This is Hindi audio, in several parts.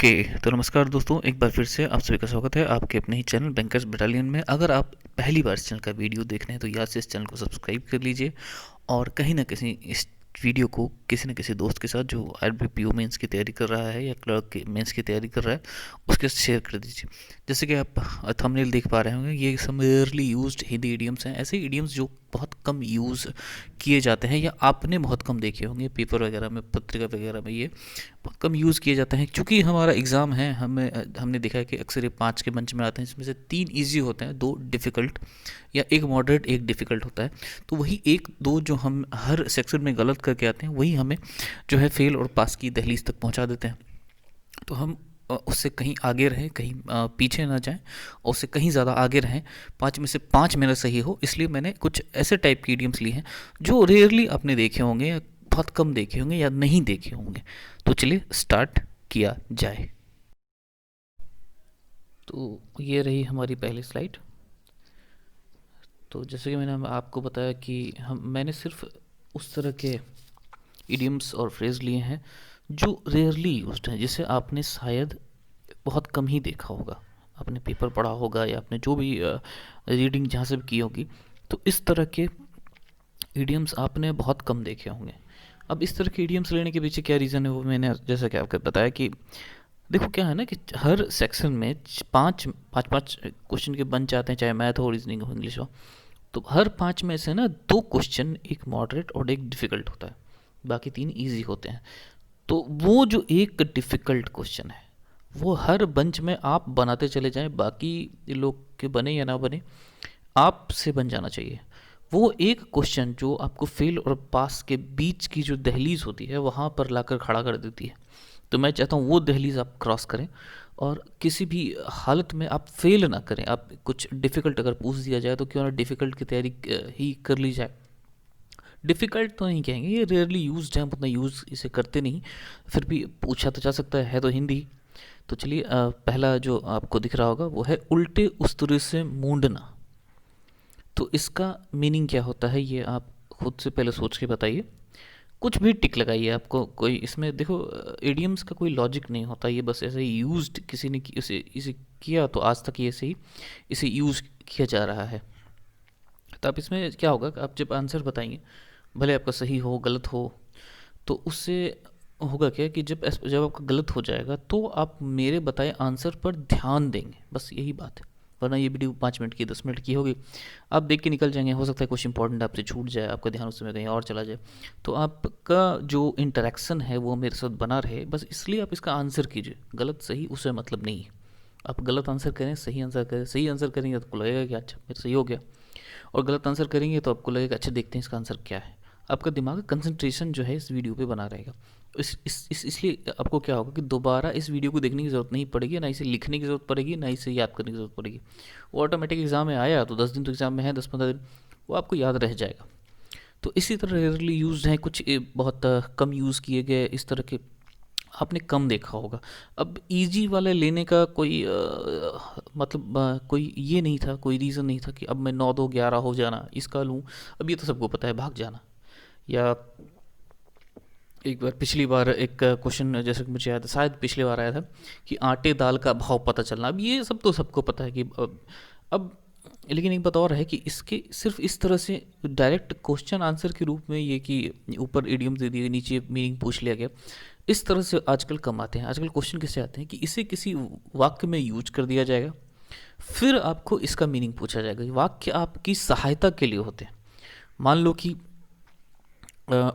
ओके। तो नमस्कार दोस्तों, एक बार फिर से आप सभी का स्वागत है आपके अपने ही चैनल बैंकर्स बटालियन में। अगर आप पहली बार इस चैनल का वीडियो देख रहे हैं तो याद से इस चैनल को सब्सक्राइब कर लीजिए और कहीं ना कहीं इस वीडियो को किसी न किसी दोस्त के साथ जो आरबीपीओ मेंस की तैयारी कर रहा है या क्लर्क के मेंस की तैयारी कर रहा है उसके साथ शेयर कर दीजिए। जैसे कि आप थंबनेल देख पा रहे होंगे, ये सम रेयरली यूज्ड हिंदी इडियम्स हैं, ऐसे इडियम्स जो बहुत कम यूज़ किए जाते हैं या आपने बहुत कम देखे होंगे पेपर वगैरह में, पत्रिका वगैरह में। ये बहुत कम यूज़ किए जाते हैं क्योंकि हमारा एग्ज़ाम है। हमने देखा है कि अक्सर ये 5 के बंच में आते हैं, इसमें से 3 ईजी होते हैं, 2 डिफ़िकल्ट या एक मॉडरेट एक डिफ़िकल्ट होता है। तो वही 1-2 जो हम हर सेक्शन में गलत करके आते हैं वही हमें जो है फेल और पास की दहलीज तक पहुंचा देते हैं। तो हम उससे कहीं आगे रहें, कहीं पीछे ना जाएं और उससे कहीं ज़्यादा आगे रहें। 5 में से 5 मेरा सही हो, इसलिए मैंने कुछ ऐसे टाइप के इडियम्स लिए हैं जो रेयरली आपने देखे होंगे या बहुत कम देखे होंगे या नहीं देखे होंगे। तो चलिए स्टार्ट किया जाए। तो ये रही हमारी पहली स्लाइड। तो जैसे कि मैंने आपको बताया कि मैंने सिर्फ उस तरह के इडियम्स और फ्रेज लिए हैं जो रेयरली यूज्ड हैं, जिसे आपने शायद बहुत कम ही देखा होगा, आपने पेपर पढ़ा होगा या आपने जो भी रीडिंग जहाँ से भी की होगी। तो इस तरह के इडियम्स आपने बहुत कम देखे होंगे। अब इस तरह के इडियम्स लेने के पीछे क्या रीज़न है वो मैंने जैसा कि आपको बताया कि देखो क्या है ना कि हर सेक्शन में पाँच पाँच पाँच क्वेश्चन के बन जाते हैं, चाहे मैथ हो, रीजनिंग हो, इंग्लिश हो। तो हर 5 में से ना 2 क्वेश्चन, एक मॉडरेट और एक डिफ़िकल्ट होता है, बाकी 3 इजी होते हैं। तो वो जो एक डिफ़िकल्ट क्वेश्चन है वो हर बंच में आप बनाते चले जाएं, बाकी लोग के बने या ना बने आपसे बन जाना चाहिए। वो एक क्वेश्चन जो आपको फेल और पास के बीच की जो दहलीज होती है वहाँ पर लाकर खड़ा कर देती है। तो मैं चाहता हूँ वो दहलीज आप क्रॉस करें और किसी भी हालत में आप फेल ना करें। आप कुछ डिफ़िकल्ट अगर पूछ दिया जाए तो क्यों ना डिफ़िकल्ट की तैयारी ही कर ली जाए। डिफ़िकल्ट तो नहीं कहेंगे, ये रेयरली यूज्ड है, हम उतना यूज़ इसे करते नहीं, फिर भी पूछा तो जा सकता है तो हिंदी। तो चलिए पहला जो आपको दिख रहा होगा वो है उल्टे उस्तरे से मूंडना। तो इसका मीनिंग क्या होता है ये आप खुद से पहले सोच के बताइए। कुछ भी टिक लगाइए, आपको कोई इसमें देखो इडियम्स का कोई लॉजिक नहीं होता, ये बस ऐसे ही यूज्ड किसी ने इसे इसे किया तो आज तक ये ऐसे ही इसे यूज़ किया जा रहा है। तो आप इसमें क्या होगा कि आप जब आंसर बताएंगे, भले आपका सही हो गलत हो, तो उससे होगा क्या कि जब आपका गलत हो जाएगा तो आप मेरे बताए आंसर पर ध्यान देंगे, बस यही बात है। वरना ये वीडियो 5 मिनट की 10 मिनट की होगी, आप देख के निकल जाएंगे, हो सकता है कुछ इंपॉर्टेंट आपसे छूट जाए, आपका ध्यान उस समय कहीं और चला जाए। तो आपका जो इंटरेक्शन है वो मेरे साथ बना रहे, बस इसलिए आप इसका आंसर कीजिए। गलत सही उससे मतलब नहीं है। आप गलत आंसर करें, सही आंसर करें, सही आंसर करेंगे तो आपको लगेगा कि अच्छा मेरा सही हो गया, और गलत आंसर करेंगे तो आपको लगेगा अच्छा देखते हैं इसका आंसर क्या है। आपका दिमाग कंसंट्रेशन जो है इस वीडियो पे बना रहेगा। इसलिए आपको क्या होगा कि दोबारा इस वीडियो को देखने की ज़रूरत नहीं पड़ेगी, ना इसे लिखने की ज़रूरत पड़ेगी, ना इसे याद करने की ज़रूरत पड़ेगी। वो ऑटोमेटिक एग्ज़ाम में आया तो 10 दिन तो एग्ज़ाम में है, 10-15 दिन वो आपको याद रह जाएगा। तो इसी तरह रेयरली यूज्ड हैं कुछ बहुत कम यूज़ किए गए इस तरह के आपने कम देखा होगा। अब इजी वाले लेने का कोई मतलब कोई ये नहीं था, कोई रीज़न नहीं था कि अब मैं 9-2-11 हो जाना इसका लूँ। अब ये तो सबको पता है, भाग जाना। या एक बार पिछली बार एक क्वेश्चन जैसे कि मुझे याद है, शायद पिछली बार आया था कि आटे दाल का भाव पता चलना। अब ये सब तो सबको पता है कि अब लेकिन एक बात और है कि इसके सिर्फ इस तरह से डायरेक्ट क्वेश्चन आंसर के रूप में ये कि ऊपर इडियम दे दिए नीचे मीनिंग पूछ लिया गया, इस तरह से आजकल कम आते हैं। आजकल क्वेश्चन कैसे आते हैं कि इसे किसी वाक्य में यूज कर दिया जाएगा, फिर आपको इसका मीनिंग पूछा जाएगा। ये वाक्य आपकी सहायता के लिए होते हैं। मान लो कि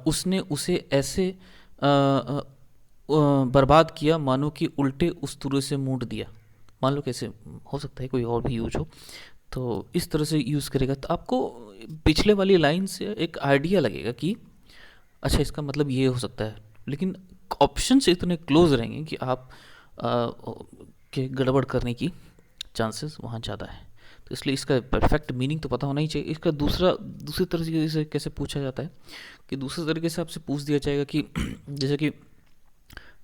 उसने उसे ऐसे बर्बाद किया मानो कि उल्टे उस्तुरे से मूंड दिया। मान लो कैसे हो सकता है, कोई और भी यूज हो, तो इस तरह से यूज़ करेगा तो आपको पिछले वाली लाइन से एक आइडिया लगेगा कि अच्छा इसका मतलब ये हो सकता है। लेकिन ऑप्शन से इतने क्लोज रहेंगे कि आप के गड़बड़ करने की चांसेस वहाँ ज़्यादा है। तो इसलिए इसका परफेक्ट मीनिंग तो पता होना ही चाहिए। इसका दूसरी तरीके से कैसे पूछा जाता है कि दूसरे तरीके से आपसे पूछ दिया जाएगा कि जैसे कि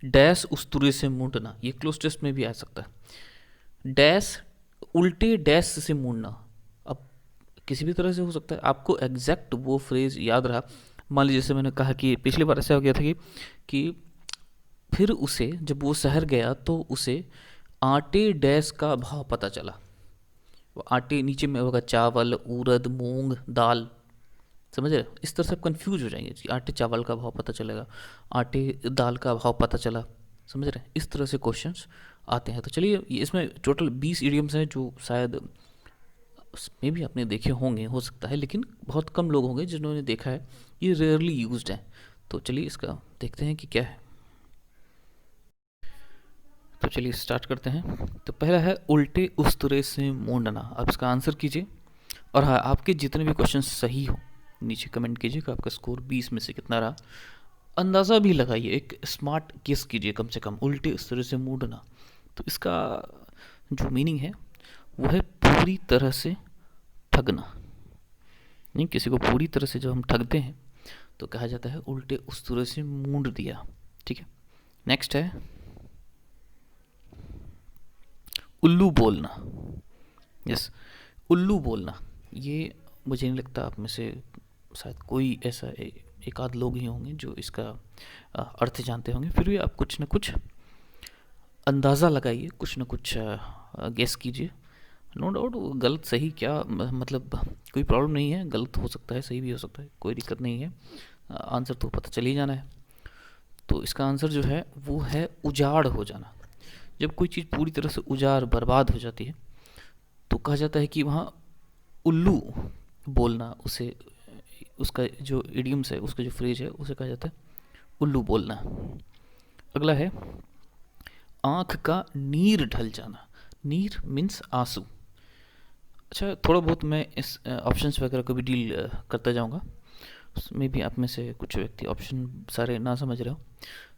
डैश उस्तुरे से मूंडना, ये क्लोज टेस्ट में भी आ सकता है। डैश उल्टे डैश से मूंडना, अब किसी भी तरह से हो सकता है, आपको एग्जैक्ट वो फ्रेज याद रहा। मान लीजिए जैसे मैंने कहा कि पिछली बार ऐसा हो गया था कि फिर उसे जब वो शहर गया तो उसे आटे डैश का भाव पता चला। वो आटे नीचे में होगा चावल, उड़द, मूंग, दाल, समझ रहे हो? इस तरह से आप कन्फ्यूज हो जाएंगे कि आटे चावल का भाव पता चलेगा, आटे दाल का भाव पता चला, समझ रहे हैं? इस तरह से क्वेश्चंस आते हैं। तो चलिए, इसमें टोटल 20 इडियम्स हैं जो शायद उसमें भी आपने देखे होंगे, हो सकता है, लेकिन बहुत कम लोग होंगे जिन्होंने देखा है। ये रेयरली यूज्ड है। तो चलिए इसका देखते हैं कि क्या है। तो चलिए स्टार्ट करते हैं। तो पहला है उल्टे उस्तरे से मूंडना। आप इसका आंसर कीजिए, और हाँ, आपके जितने भी क्वेश्चन सही हो नीचे कमेंट कीजिए कि आपका स्कोर 20 में से कितना रहा। अंदाज़ा भी लगाइए, एक स्मार्ट गेस कीजिए कम से कम, उल्टे उस्तरे से मूंडना। तो इसका जो मीनिंग है वो है पूरी तरह से ठगना। नहीं, किसी को पूरी तरह से जब हम ठगते हैं तो कहा जाता है उल्टे उस्तरे से मूंड दिया। ठीक है, नेक्स्ट है उल्लू बोलना। यस, उल्लू बोलना। ये मुझे नहीं लगता आप में से शायद कोई ऐसा एक आध लोग ही होंगे जो इसका अर्थ जानते होंगे। फिर भी आप कुछ न कुछ अंदाज़ा लगाइए, कुछ न कुछ गेस कीजिए। नो डाउट गलत सही क्या मतलब कोई प्रॉब्लम नहीं है, गलत हो सकता है, सही भी हो सकता है, कोई दिक्कत नहीं है। आंसर तो पता चल ही जाना है। तो इसका आंसर जो है वो है उजाड़ हो जाना। जब कोई चीज़ पूरी तरह से उजाड़ बर्बाद हो जाती है तो कहा जाता है कि वहाँ उल्लू बोलना, उसे उसका जो इडियम्स है, उसका जो फ्रेज है, उसे कहा जाता है उल्लू बोलना। अगला है आँख का नीर ढल जाना। नीर मीन्स आंसू। अच्छा, थोड़ा बहुत मैं इस ऑप्शंस वगैरह को भी डील करता जाऊंगा, उसमें भी आप में से कुछ व्यक्ति ऑप्शन सारे ना समझ रहे हो।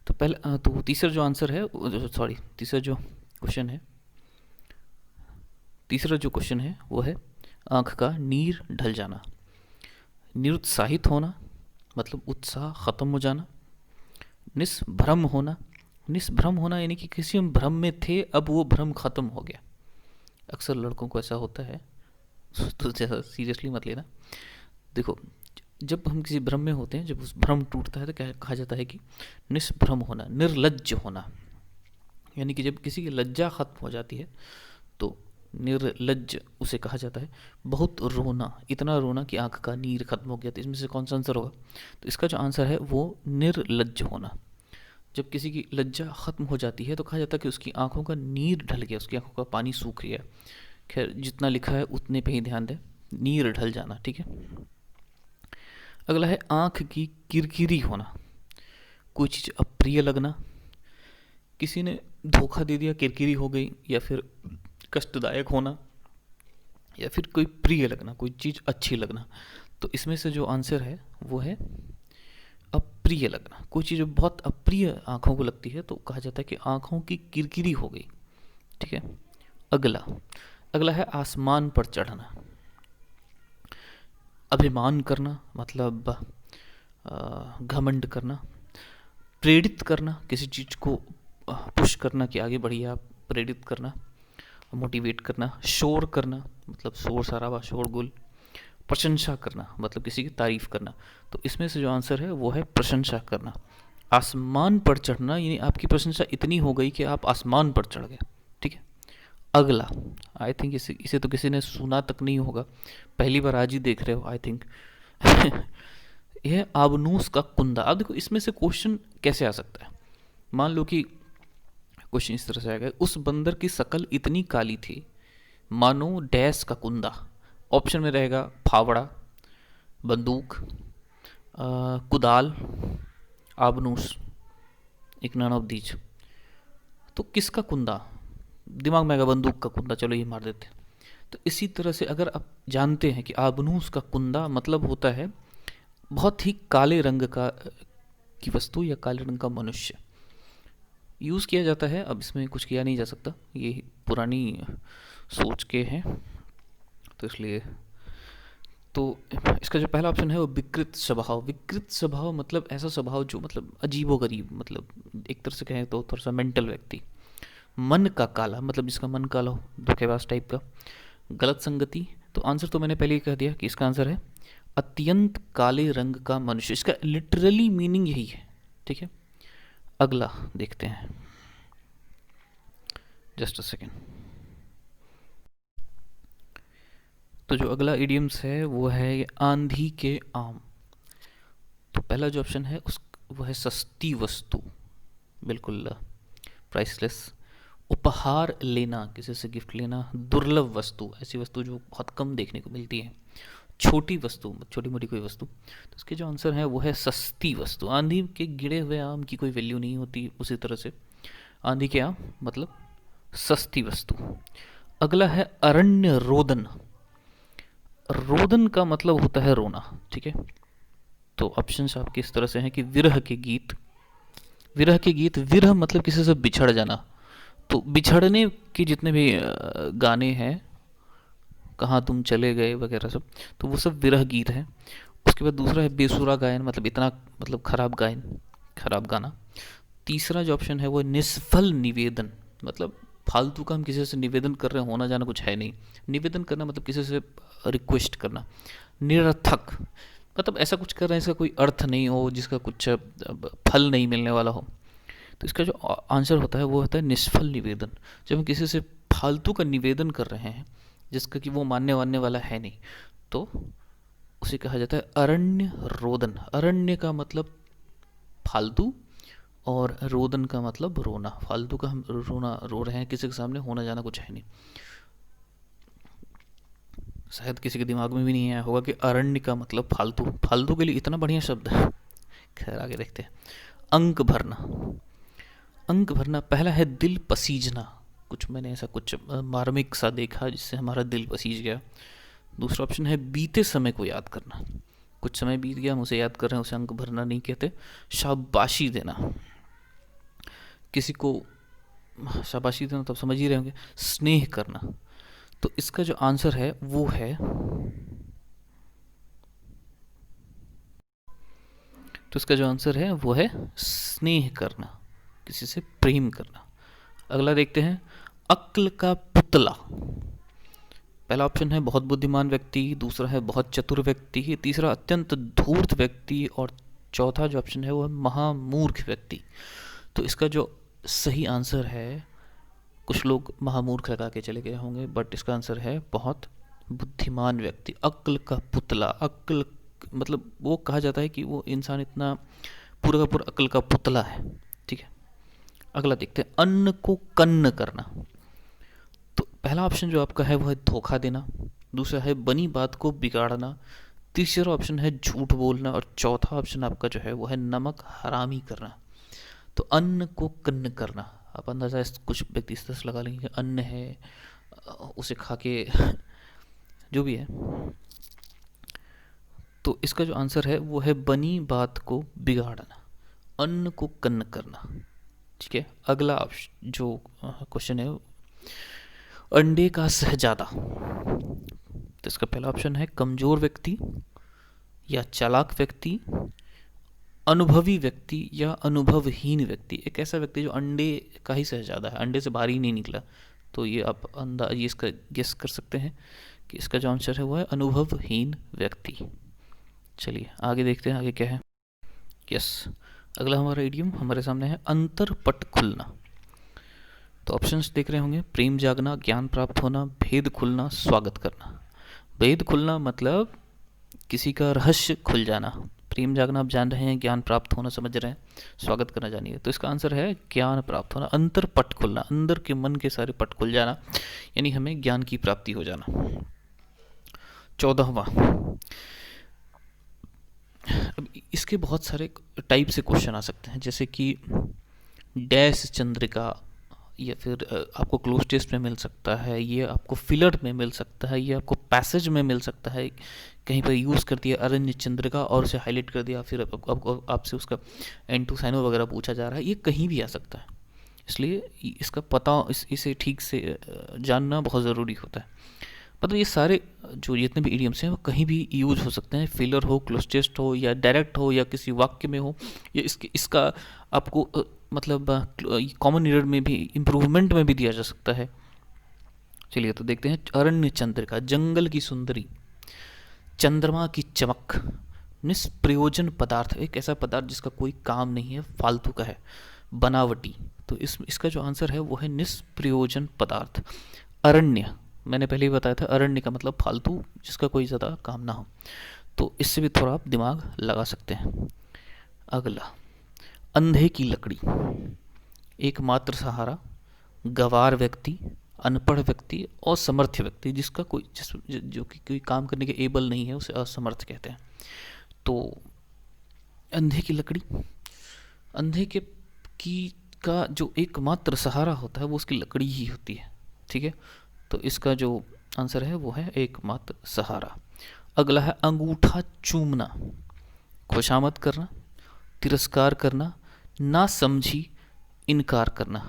तो पहले तो तीसरा जो आंसर है, सॉरी, तीसरा जो क्वेश्चन है वो है आँख का नीर ढल जाना। निरुत्साहित होना मतलब उत्साह ख़त्म हो जाना। निष्भ्रम होना, निष्भ्रम होना यानी कि किसी हम भ्रम में थे, अब वो भ्रम ख़त्म हो गया। अक्सर लड़कों को ऐसा होता है, तो जैसा सीरियसली मत लेना। देखो, जब हम किसी भ्रम में होते हैं, जब उस भ्रम टूटता है तो क्या कहा जाता है कि निष्भ्रम होना, निर्लज्ज होना। यानी कि जब किसी की लज्जा ख़त्म हो जाती है तो निर्लज्ज उसे कहा जाता है। बहुत रोना, इतना रोना कि आँख का नीर खत्म हो गया। तो इसमें से कौन सा आंसर होगा? तो इसका जो आंसर है वो निर्लज्ज होना। जब किसी की लज्जा ख़त्म हो जाती है तो कहा जाता है कि उसकी आंखों का नीर ढल गया, उसकी आंखों का पानी सूख गया। खैर, जितना लिखा है उतने पे ही ध्यान दें, नीर ढल जाना। ठीक है, अगला है आँख की किरकिरी होना। कोई चीज़ अप्रिय लगना, किसी ने धोखा दे दिया, किरकिरी हो गई, या फिर कष्टदायक होना, या फिर कोई प्रिय लगना, कोई चीज़ अच्छी लगना। तो इसमें से जो आंसर है वो है अप्रिय लगना। कोई चीज़ बहुत अप्रिय आँखों को लगती है तो कहा जाता है कि आँखों की किरकिरी हो गई। ठीक है, अगला है आसमान पर चढ़ना। अभिमान करना मतलब घमंड करना। प्रेरित करना, किसी चीज़ को पुश करना कि आगे बढ़िए आप, प्रेरित करना, मोटिवेट करना। शोर करना मतलब शोर शराबा, शोरगुल। प्रशंसा करना मतलब किसी की तारीफ करना। तो इसमें से जो आंसर है वो है प्रशंसा करना। आसमान पर चढ़ना यानी आपकी प्रशंसा इतनी हो गई कि आप आसमान पर चढ़ गए। ठीक है, अगला, आई थिंक इसे तो किसी ने सुना तक नहीं होगा, पहली बार आज ही देख रहे हो आई थिंक। यह आबनूस का कुंदा। अब देखो इसमें से क्वेश्चन कैसे आ सकता है। मान लो कि क्वेश्चन इस तरह से आएगा, उस बंदर की शकल इतनी काली थी मानो डैश का कुंदा। ऑप्शन में रहेगा फावड़ा, बंदूक, कुदाल, आबनूस, एक नन ऑफ दीज। तो किसका कुंदा? दिमाग में आएगा बंदूक का कुंदा, चलो ये मार देते। तो इसी तरह से अगर आप जानते हैं कि आबनूस का कुंदा मतलब होता है बहुत ही काले रंग का की वस्तु या काले रंग का मनुष्य, यूज़ किया जाता है। अब इसमें कुछ किया नहीं जा सकता, ये पुरानी सोच के हैं, तो इसलिए तो इसका जो पहला ऑप्शन है वो विकृत स्वभाव। विकृत स्वभाव मतलब ऐसा स्वभाव जो मतलब अजीबोगरीब, मतलब एक तरह से कहें तो थोड़ा सा मेंटल व्यक्ति। मन का काला मतलब जिसका मन काला हो, धोखेबाज टाइप का। गलत संगति, तो आंसर तो मैंने पहले ही कह दिया कि इसका आंसर है अत्यंत काले रंग का मनुष्य। इसका लिटरली मीनिंग यही है। ठीक है, अगला देखते हैं, जस्ट अ सेकेंड। तो जो अगला इडियम्स है वो है आंधी के आम। तो पहला जो ऑप्शन है उस वो है सस्ती वस्तु, बिल्कुल प्राइसलेस। उपहार लेना, किसी से गिफ्ट लेना। दुर्लभ वस्तु, ऐसी वस्तु जो बहुत कम देखने को मिलती है। छोटी वस्तु, छोटी मोटी कोई वस्तु। तो इसके जो आंसर है वो है सस्ती वस्तु। आंधी के गिरे हुए आम की कोई वैल्यू नहीं होती, उसी तरह से आंधी के आम मतलब सस्ती वस्तु। अगला है अरण्य रोदन। रोदन का मतलब होता है रोना, ठीक है। तो ऑप्शंस आपके इस तरह से हैं कि विरह के गीत। विरह के गीत, विरह मतलब किसी से बिछड़ जाना, तो बिछड़ने के जितने भी गाने हैं, कहाँ तुम चले गए वगैरह सब, तो वो सब विरह गीत हैं। उसके बाद दूसरा है बेसुरा गायन, मतलब इतना मतलब खराब गायन, खराब गाना। तीसरा जो ऑप्शन है वो निष्फल निवेदन, मतलब फालतू का हम किसी से निवेदन कर रहे हैं, होना जाना कुछ है नहीं। निवेदन करना मतलब किसी से रिक्वेस्ट करना। निरर्थक मतलब ऐसा कुछ कर रहे हैं इसका कोई अर्थ नहीं हो, जिसका कुछ फल नहीं मिलने वाला हो। तो इसका जो आंसर होता है वो होता है निष्फल निवेदन। जब हम किसी से फालतू का निवेदन कर रहे हैं जिसका कि वो मानने वानने वाला है नहीं, तो उसे कहा जाता है अरण्य रोदन। अरण्य का मतलब फालतू और रोदन का मतलब रोना। फालतू का हम रोना रो रहे हैं, किसी के सामने होना जाना कुछ है नहीं। शायद किसी के दिमाग में भी नहीं आया होगा कि अरण्य का मतलब फालतू। फालतू के लिए इतना बढ़िया शब्द है। खैर आगे देखते हैं। अंक भरना। अंक भरना, पहला है दिल पसीजना। कुछ मैंने ऐसा कुछ मार्मिक सा देखा जिससे हमारा दिल पसीज गया। दूसरा ऑप्शन है बीते समय को याद करना। कुछ समय बीत गया, हम उसे याद कर रहे हैं, उसे अंक भरना नहीं कहते। शाबाशी देना, किसी को शाबाशी देना तो आप समझ ही रहे होंगे। स्नेह करना। तो इसका जो आंसर है वो है, तो इसका जो आंसर है वो है स्नेह करना, किसी से प्रेम करना। अगला देखते हैं, अक्ल का पुतला। पहला ऑप्शन है बहुत बुद्धिमान व्यक्ति, दूसरा है बहुत चतुर व्यक्ति, तीसरा अत्यंत धूर्त व्यक्ति, और चौथा जो ऑप्शन है वो है महामूर्ख व्यक्ति। तो इसका जो सही आंसर है, कुछ लोग महामूर्ख लगा के चले गए होंगे, बट इसका आंसर है बहुत बुद्धिमान व्यक्ति। अक्ल का पुतला, अक्ल मतलब वो कहा जाता है कि वो इंसान इतना पूरा का पूरा अक्ल का पुतला है, ठीक है। अगला देखते हैं, अन्न को कन्न करना। तो पहला ऑप्शन जो आपका है वो है धोखा देना, दूसरा है बनी बात को बिगाड़ना, तीसरा ऑप्शन है झूठ बोलना, और चौथा ऑप्शन आपका जो है वो है नमक हरामी करना। तो अन्न को कन्न करना, आप अंदाजा कुछ व्यक्ति इस तरह से लगा लेंगे कि अन्न है, उसे खा के जो भी है। तो इसका जो आंसर है वो है बनी बात को बिगाड़ना, अन्न को कन्न करना, ठीक है। अगला जो क्वेश्चन है, अंडे का शहजादा। तो इसका पहला ऑप्शन है कमजोर व्यक्ति या चालाक व्यक्ति, अनुभवी व्यक्ति या अनुभवहीन व्यक्ति। एक ऐसा व्यक्ति जो अंडे का ही शहजादा है, अंडे से बाहर ही नहीं निकला। तो ये आप ये इसका गेस कर सकते हैं कि इसका जो आंसर है वो है अनुभवहीन व्यक्ति। चलिए आगे देखते हैं, आगे क्या है। यस, अगला हमारा इडियम हमारे सामने है अंतरपट खुलना। तो ऑप्शंस देख रहे होंगे, प्रेम जागना, ज्ञान प्राप्त होना, भेद खुलना, स्वागत करना। भेद खुलना मतलब किसी का रहस्य खुल जाना, प्रेम जागना आप जान रहे हैं, ज्ञान प्राप्त होना समझ रहे हैं, स्वागत करना जानिए। तो इसका आंसर है ज्ञान प्राप्त होना। अंतरपट खुलना, अंदर के मन के सारे पट खुल जाना, यानी हमें ज्ञान की प्राप्ति हो जाना। 14वां, अब इसके बहुत सारे टाइप से क्वेश्चन आ सकते हैं, जैसे कि डैश चंद्रिका, या फिर आपको क्लोज टेस्ट में मिल सकता है, ये आपको फिलर में मिल सकता है, ये आपको पैसेज में मिल सकता है। कहीं पर यूज़ कर दिया अरण्य चंद्रिका और उसे हाईलाइट कर दिया, फिर आपसे उसका एंटू साइनो वगैरह पूछा जा रहा है, ये कहीं भी आ सकता है। इसलिए इसका पता, इसे ठीक से जानना बहुत ज़रूरी होता है। मतलब ये सारे जो जितने भी इडियम्स हैं वो कहीं भी यूज हो सकते हैं, फिलर हो, क्लोज टेस्ट हो, या डायरेक्ट हो, या किसी वाक्य में हो, या इसका आपको मतलब कॉमन एरर में भी, इम्प्रूवमेंट में भी दिया जा सकता है। चलिए तो देखते हैं, अरण्य चंद्रिका, जंगल की सुंदरी, चंद्रमा की चमक, निष्प्रयोजन पदार्थ, एक ऐसा पदार्थ जिसका कोई काम नहीं है, फालतू का है। बनावटी। तो इसका जो आंसर है वो है निष्प्रयोजन पदार्थ। अरण्य, मैंने पहले ही बताया था, अरण्य का मतलब फालतू, जिसका कोई ज़्यादा काम ना हो। तो इससे भी थोड़ा आप दिमाग लगा सकते हैं। अगला, अंधे की लकड़ी। एकमात्र सहारा, गवार व्यक्ति, अनपढ़ व्यक्ति, असमर्थ व्यक्ति, जिसका कोई जो कि कोई काम करने के एबल नहीं है, उसे असमर्थ कहते हैं। तो अंधे की लकड़ी, अंधे के की का जो एकमात्र सहारा होता है वो उसकी लकड़ी ही होती है। ठीक है, तो इसका जो आंसर है वो है एकमात्र सहारा। अगला है अंगूठा चूमना। खुशामद करना, तिरस्कार करना, ना समझी, इनकार करना।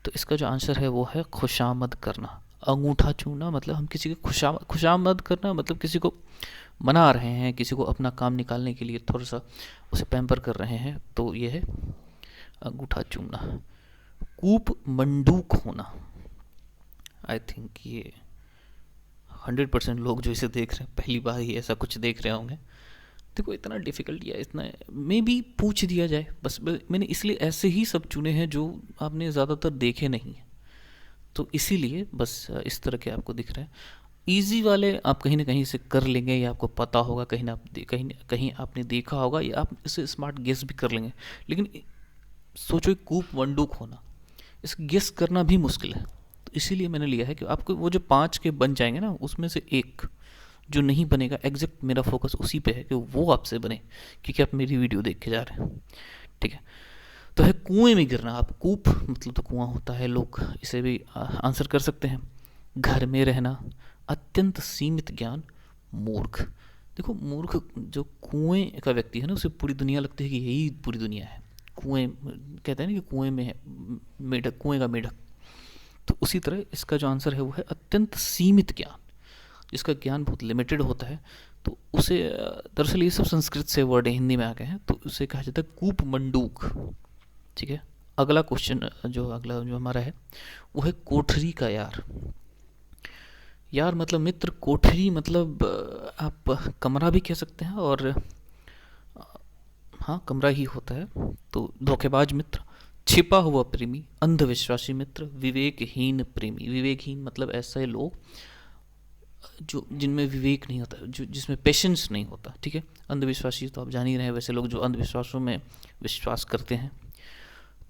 तो इसका जो आंसर है वो है खुशामद करना। अंगूठा चूमना मतलब हम किसी को खुशामद करना, मतलब किसी को मना रहे हैं, किसी को अपना काम निकालने के लिए थोड़ा सा उसे पैम्पर कर रहे हैं, तो ये है अंगूठा चूमना। कूप मंडूक होना, आई थिंक ये 100% लोग जो इसे देख रहे हैं पहली बार ही ऐसा कुछ देख रहे होंगे। देखो इतना डिफ़िकल्ट या इतना मे भी पूछ दिया जाए, बस मैंने इसलिए ऐसे ही सब चुने हैं जो आपने ज़्यादातर देखे नहीं हैं, तो इसीलिए बस इस तरह के आपको दिख रहे हैं। इजी वाले आप कहीं ना कहीं से कर लेंगे, या आपको पता होगा, कहीं ना कहीं आपने देखा होगा, या आप इसे स्मार्ट गेस भी कर लेंगे। लेकिन सोचो कूप मंडूक होना, इस गेस करना भी मुश्किल है। तो इसीलिए मैंने लिया है कि आपको वो जो 5 के बन जाएंगे ना, उसमें से एक जो नहीं बनेगा, एग्जैक्ट मेरा फोकस उसी पे है कि वो आपसे बने, क्योंकि आप मेरी वीडियो देख के जा रहे हैं। ठीक है, तो है कुएं में गिरना। आप कूप मतलब तो कुआं होता है, लोग इसे भी आंसर कर सकते हैं। घर में रहना, अत्यंत सीमित ज्ञान, मूर्ख। देखो मूर्ख जो कुएं का व्यक्ति है ना, उसे पूरी दुनिया लगती है कि यही पूरी दुनिया है। कुएं कहते हैं ना कि कुएं में है मेढक, कुएं का मेढक। तो उसी तरह इसका जो आंसर है वो है अत्यंत सीमित ज्ञान, जिसका ज्ञान बहुत लिमिटेड होता है। तो उसे दरअसल ये सब संस्कृत से वर्ड हिंदी में आ गए हैं, तो उसे कहा जाता है कूप मंडूक। ठीक है, अगला क्वेश्चन जो हमारा है वो है कोठरी का यार। यार मतलब मित्र, कोठरी मतलब आप कमरा भी कह सकते हैं, और हाँ कमरा ही होता है। तो धोखेबाज मित्र, छिपा हुआ प्रेमी, अंधविश्वासी मित्र, विवेकहीन प्रेमी। विवेकहीन मतलब ऐसे लोग जो जिनमें विवेक नहीं होता, जो जिसमें पेशेंस नहीं होता। ठीक है, अंधविश्वासी तो आप जान ही रहे हैं, वैसे लोग जो अंधविश्वासों में विश्वास करते हैं।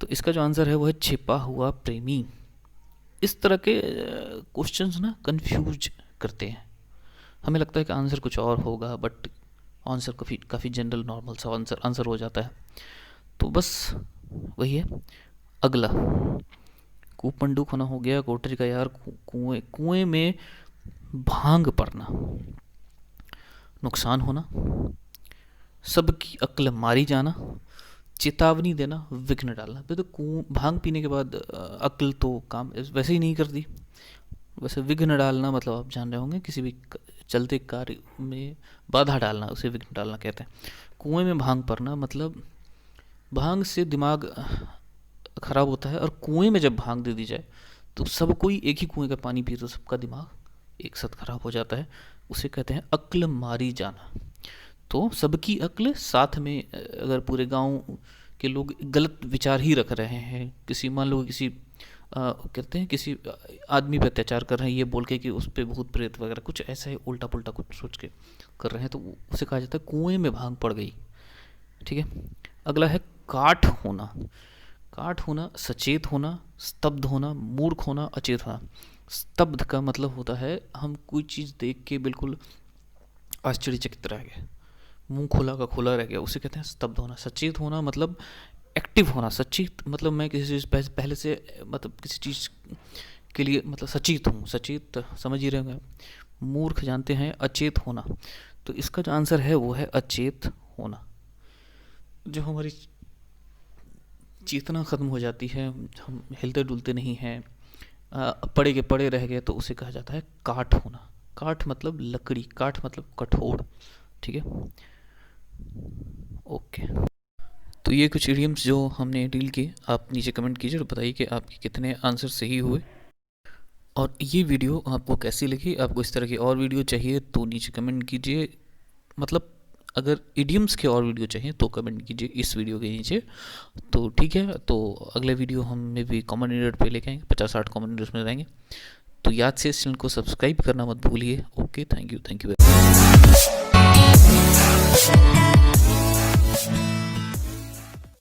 तो इसका जो आंसर है वो है छिपा हुआ प्रेमी। इस तरह के क्वेश्चंस ना कंफ्यूज करते हैं, हमें लगता है कि आंसर कुछ और होगा, बट आंसर काफ़ी जनरल नॉर्मल सा आंसर हो जाता है। तो बस वही है। अगला, कूप मंडूक होना हो गया, कोठरी का यार, कुएं में भांग पड़ना, नुकसान होना, सबकी अक्ल मारी जाना, चेतावनी देना, विघ्न डालना। तो भांग पीने के बाद अक्ल तो काम वैसे ही नहीं करती। वैसे विघ्न डालना मतलब आप जान रहे होंगे, किसी भी चलते कार्य में बाधा डालना, उसे विघ्न डालना कहते हैं। कुएं में भांग पड़ना मतलब भांग से दिमाग खराब होता है, और कुएं में जब भांग दे दी जाए तो सब कोई एक ही कुएं का पानी पिए तो सबका दिमाग एक साथ खराब हो जाता है। उसे कहते हैं अक्ल मारी जाना। तो सबकी अक्ल साथ में, अगर पूरे गांव के लोग गलत विचार ही रख रहे हैं, किसी मान लो किसी कहते हैं किसी आदमी पे अत्याचार कर रहे हैं ये बोल के कि उस पर भूत प्रेत वगैरह कुछ ऐसा ही उल्टा पुल्टा कुछ सोच के कर रहे हैं, तो उसे कहा जाता है कुएं में भांग पड़ गई। ठीक है, अगला है काठ होना। काठ होना, सचेत होना, स्तब्ध होना, मूर्ख होना, अचेत होना। स्तब्ध का मतलब होता है हम कोई चीज़ देख के बिल्कुल आश्चर्यचकित रह गए, मुंह खुला का खुला रह गया, उसे कहते हैं स्तब्ध होना। सचेत होना मतलब एक्टिव होना। सचेत मतलब मैं किसी चीज़ पहले से मतलब किसी चीज़ के लिए मतलब सचेत हूँ, सचेत समझ ही रहे होंगे। मूर्ख जानते हैं, अचेत होना। तो इसका जो आंसर है वो है अचेत होना। जो हमारी चेतना ख़त्म हो जाती है, हम हिलते डुलते नहीं हैं, पड़े के पड़े रह गए, तो उसे कहा जाता है काठ होना। काठ मतलब लकड़ी, काठ मतलब कठोर। ठीक है, ओके। तो ये कुछ इडियम्स जो हमने डील किए, आप नीचे कमेंट कीजिए और बताइए कि आपके कितने आंसर सही हुए। और ये वीडियो आपको कैसी लगी, आपको इस तरह की और वीडियो चाहिए तो नीचे कमेंट कीजिए। मतलब अगर इडियम्स के और वीडियो चाहिए तो कमेंट कीजिए इस वीडियो के नीचे। तो ठीक है, तो अगले वीडियो हम में भी कॉमन एडिटर पे लेके आएंगे, 50-60 कॉमन एडिटर्स में रहेंगे। तो याद से इस चैनल को सब्सक्राइब करना मत भूलिए। Okay, thank you very much.